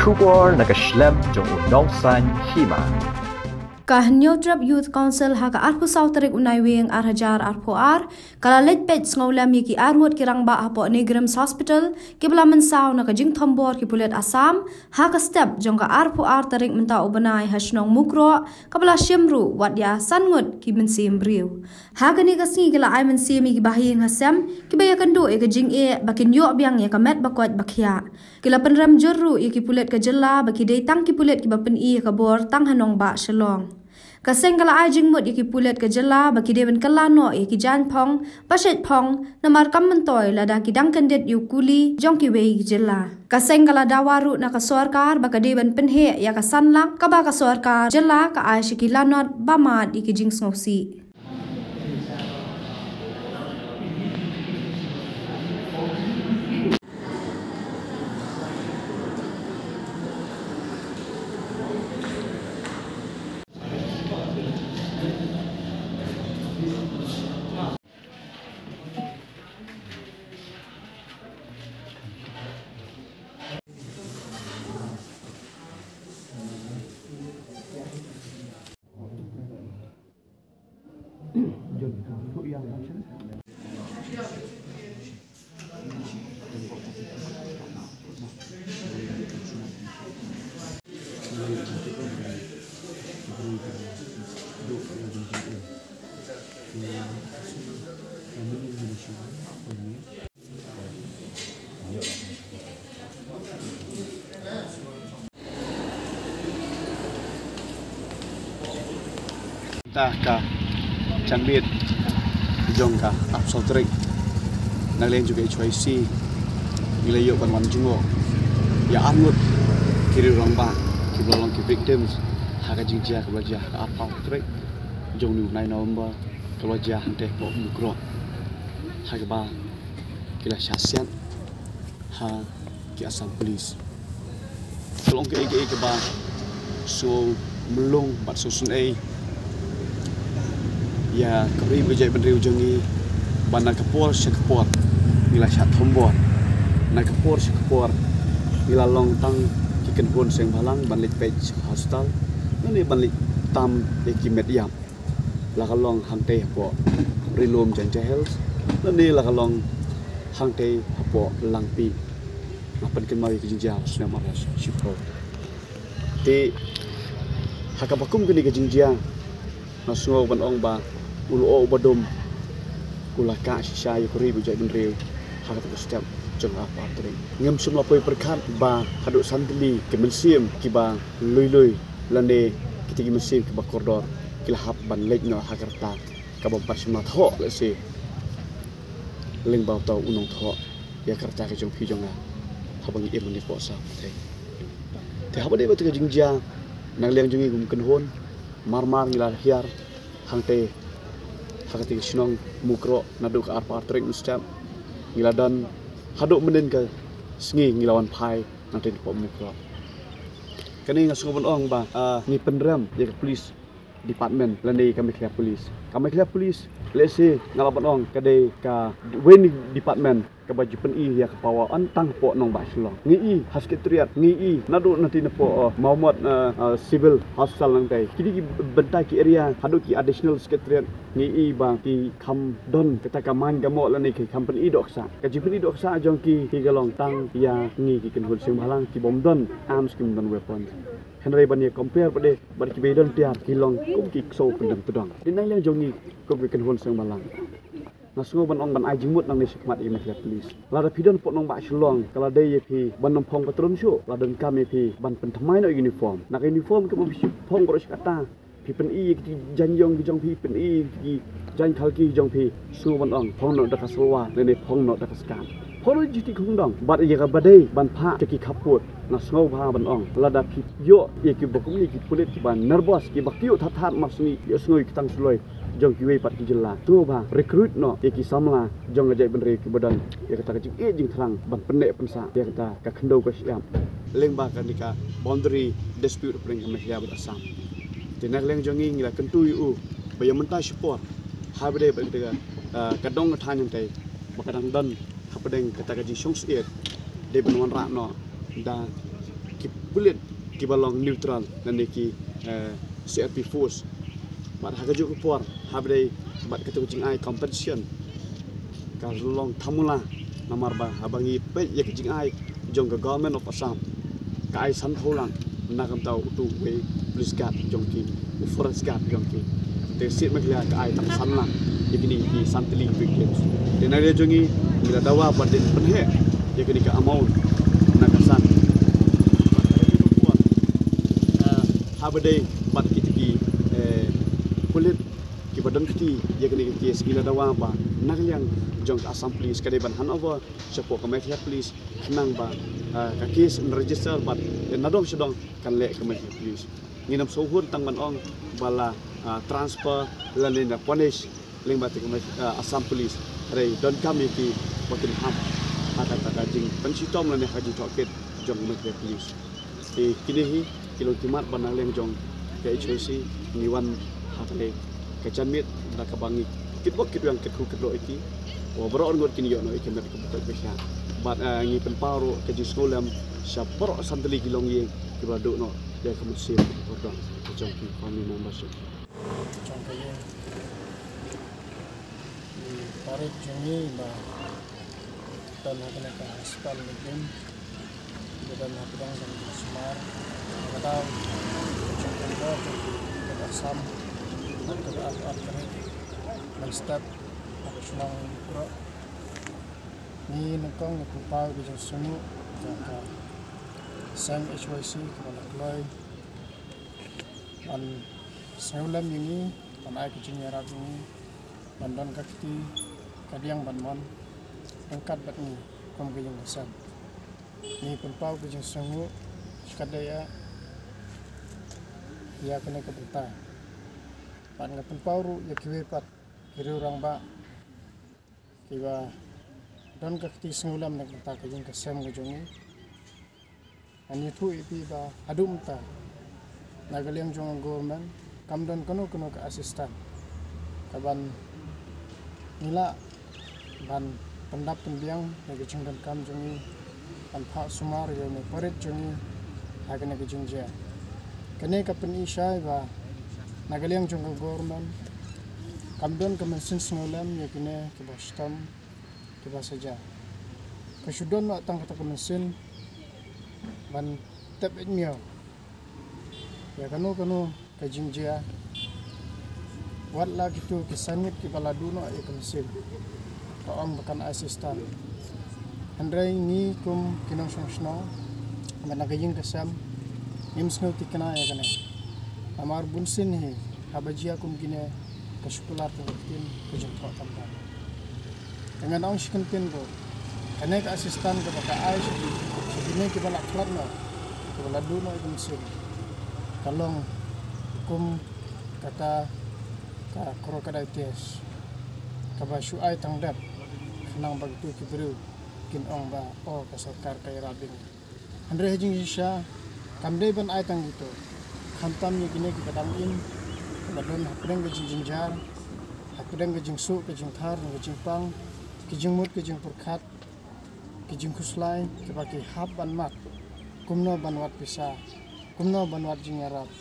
Kubor nakaslem jong unongsan hima. Kahanyo Drab Youth Council haka arpu sauterik unai wing arhajar arpu kalalet pej ngaulam yiki arwot kirang ba hapo Negrams Hospital kibla mensau naka jing thombor ki pulet Assam haka step jong ka arpu tarik menta ubanai hasnong mukro kabla shimru wat ya sangut ki mensim briu haka ni kasngi kila ai mensim ki bahing hasam ki baya kando e ka jing bakin yo biang ya ka met bakot bakya kila penram jurru yiki pulet ka jella baki dei tang ki pulet ki bapen ka bor tang hanong ba shalong kaseng kala ajing mut yaki pulet ke jela baki dewen kala no yaki jan pong paset pong namar kam mentoy lada kidang kandet yu kuli jong ki wei jela kaseng kala dawaru na ka sarkar baka dewen penhe ya ka sanlang ka ba ka sarkar jela ka ai shikilanot bamad yaki jing sngosi ta ka chambit jong ka absolutrik naglen juga HYC ilayo kan wan jungo ya anut kiri rongba kiblolong ki victims haga jingjia ka wajah ka absolutrik jong nu 9 November ka wajah hante po mukro haga ba kila syasian ha ki asam polis tolong ke ba so melong bat susun ya kebri bejai bendri ujangi bandar kepor sekepor nila syat thombor na kepor sekepor nila long tang kiken pun seng balang banlik page hostel ni banlik tam ekimet yam la kalong hangte po rilom janjahel ni la kalong hangte po langpi ngapan ken mari kijinja sna maras shipro ti hakabakum kini kijinja nasuo ban ong ba ulu o badom kula ka sisa yu kuri bujai benriu hakat setiap jeng apa tering ngem sum lapoi perkat ba haduk santli ke mensim kiba lui lande kitigi mensim kiba kordor kila hap ban lek no hakarta ka bompa sima tho le se leng bau tau unong tho ya karta ke jong phi jonga habang im ni po sa te habade ba te jingja nang leng jungi gum kenhon marmar ngila hiar hangte hakati sinong mukro naduk arpa tring ustap ngiladan haduk menen ke sngi ngilawan pai nanti po mukro kani ngasungobon ong ba ni penram ya polis department lande kami klia polis lese ngalaban ong kade ka wen department ka baju pen ya ka pawa antang po nong ba slong ngi hasketuriat ngi nadu nanti po Muhammad civil hostel nang tai kidi bentai ki area hadu ki additional secretariat ngi ba ki kam don kata ka man gamo lani ki company doksa ka jipni doksa jong ki galong tang ya ngi ki kenhul sing balang ki bom don arms ki don weapon henry ban ye compare pade bar ki bedon tiar kilong kum ki so pendam tudang dinai lang jong ni kum ki kenhul sing balang nasungo ban ong ban ajimut nang ni sikmat i mekla polis lada pidon pot nong ba shlong kala dei pi ban nom phong patron shu ladan kami pi ban pentamai no uniform nak uniform ke bisi phong ko kata pi pen i ki janjong ki jong pi pen i ki jan khalki jong pi su ban ong phong no dakas wa ne phong no dakas kam phong jiti khung dong bat ye ka badai ban pha ki khaput nasungo ba ban ong lada pi yo ye ki bokum ye ki pulit ki ban nervous ki baktiu thathat masni yo sngoi ki tang sloi jong ki wei pat ki jela tu ba recruit no ye ki samla jong ajai benri ki badan ye kata ki jing thrang ban penek pensa ye kata ka khendo ka siam leng ba kan dika boundary dispute pring ka mehya ber asam tinak leng jongi ngila kentu yu bayam mentai support habde ba kata kadong than yang tai bakadang dan habdeng kata ka jing songs et de benwan ra no da ki kulit ki balong neutral dan ki CRP force bat hagajuk kupor habdai bat ketu jing ai competition ka long thamula namar ba habangi pe ye jing ai jong ka government of Assam ka ai san tholang nakam tau tu we police guard jong ki forest guard jong ki te sit maklia ka ai tak san lang yakini ki santili brigade de na re jongi bila dawa bat den penhe yakini ka amount nakasan habdai bat ki kulit ki badan kiti yakini ki bila dawa ba nakliang jong Assam police kadai ban Hanover chapo ka Malaysia police kenang ba ka case register bat nadong sedong kan le ka Malaysia police nginam sohun tang ban ong bala transfer lain punish ling bat ka Assam police rei don kami ki bakin ham kata jing pensitom lane haji toket jong Malaysia police kini hi kilo timat banang leng jong ke HOC niwan hakale ke janmit da ka bangi kitbok kitwang kitku kitlo iki wa bro ngot kini yo no iki mer ka besya bat ngi penparo ke ji skolam sapro santli kilong ye ki bado no ya ka musim bodong jong ki kami membership jong ka ye pare jongi ba dan hakana ka hospital legem dan hakang dan semar atau jong ka bo ke Assam dan ke Afrika Step ada senang pro ni nangkong ni kupau di sunu jaka sang HYC kalau loy an seulam ini an ai kucing yarab ini bandan kakti kadiang banmon angkat bat ni kom gejong sam ni kupau di sunu sekadaya ya kena kebuta pan ngapun pauru ya kiwe pat kiri orang ba kiwa don kakti sengulam nak ta ka jing ka sem ga jongi ani thu ipi ba adum ta nagaliang jong government kam don kono ka assistant kaban nila ban pendap pendiang ga jing dan kam jongi an pha sumar ya ne parit jongi agane ga jing ja kene ka pen isai ba nagaliang jong government kamdon kemensin sengulam yakine ke Boston ke saja kesudon nak tang kata kemensin ban tep etmio ya kanu ke jingjia wat la gitu ke sanit ke baladu no ya kemensin kaong bakan asistan andrai ni kum kinong song ban nagajing kesam nimsno tikna ya kane amar bunsin hi habajia kum kine kesukular pengertian kejengkau tampak. Dengan orang sekentin ko, kena ke asisten ke baka ai sebini kita nak kelat no, kita ladu no itu mesin. Kalong hukum kata ka krokodil tes, kabasu ai tangdap, kenang begitu kibru, kin ong ba oh kesakar kaya rabing. Andre hajing isya, kamdai ban ai tang gitu, kantam ni kini kita tangin. Badon hakudang gejing jinjar, hakudang gejing su, gejing thar, gejing pang, gejing mut, gejing perkat, gejing kuslai, kebaki hab ban mat, kumno ban wat pisah, kumno ban wat jingarap,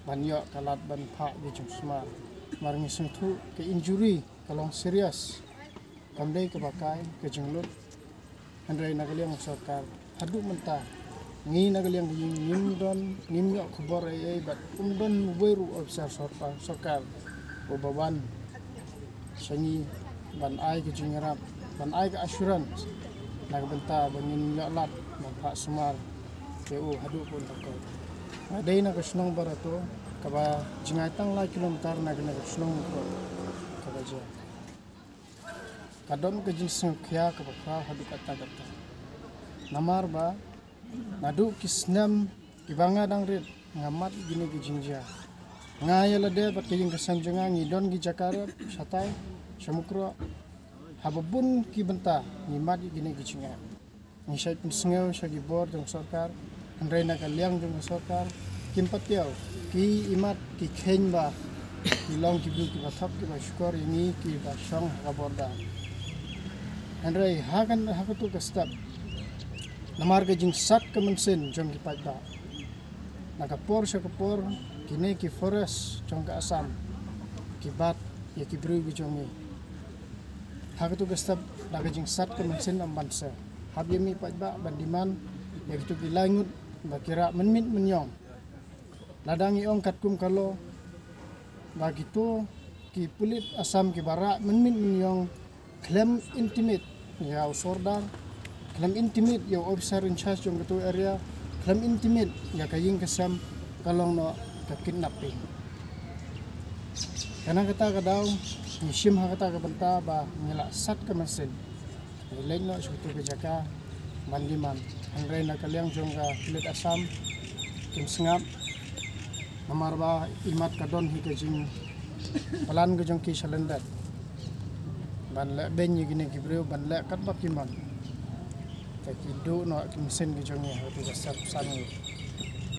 ban yok kalat ban pak gejing smart, maringi sentuh ke injury kalong serius, kamdai kebakai gejing lut, andai nagaliang sokar, hadu mentah. Ngi nagaliang nimdon nimyo kubor ay bat umdon weru officer sokar obawan sangi ban ai ke jingarap ban ai ke assurance nagbenta bangin lat magpa sumar keu hadu pun takot ngadai na kasnong barato kaba jingatang la kilometer nagna kasnong ko kabaja kadon ke jinsung kya kaba hadu kata namar ba nadu kisnam ibanga dang rit ngamat gini ki jinja ngaya lade pat kejing kesanjenga ngidon gi Jakarta satai samukro hababun ki benta ngimat gini ki jinga ngisai pensengeu sagi bor jong sarkar andrena kaliang jong sarkar kimpatiau ki imat ki khenba ki long ki bu ki bathap ki bashkor ini ki bashong kaborda andrei hakan hakatu ke step namar ke jing sat ke mensin jong ki pada nakapor syakapor kini ki forest jong ke asam ki bat ya ki bru ki jong ni hak tu gestab naga jing sat ke mensin am bansa hab yemi pada bandiman ya ki tu ki langut bakira menmit menyong ladang iong katkum kalau bagi tu ki pulit asam ki barak menmit menyong klaim intimate ya usordar klaim intimate ya officer in charge jong tu area klaim intimate ya kaying kesam kalong no ka kidnapping kana kata kadaw ni sim ha kata ka banta ba ngila sat ka masin lain no sutu ke jaka mandiman angre na kalyang jong ka pulit asam kim singap namar ba imat kadon hi ka jing palan ke jong ki salendat ban le ben yi gine gibreu ban le kat bak kiman ta ki do no kim sen ke jong ya tu sap san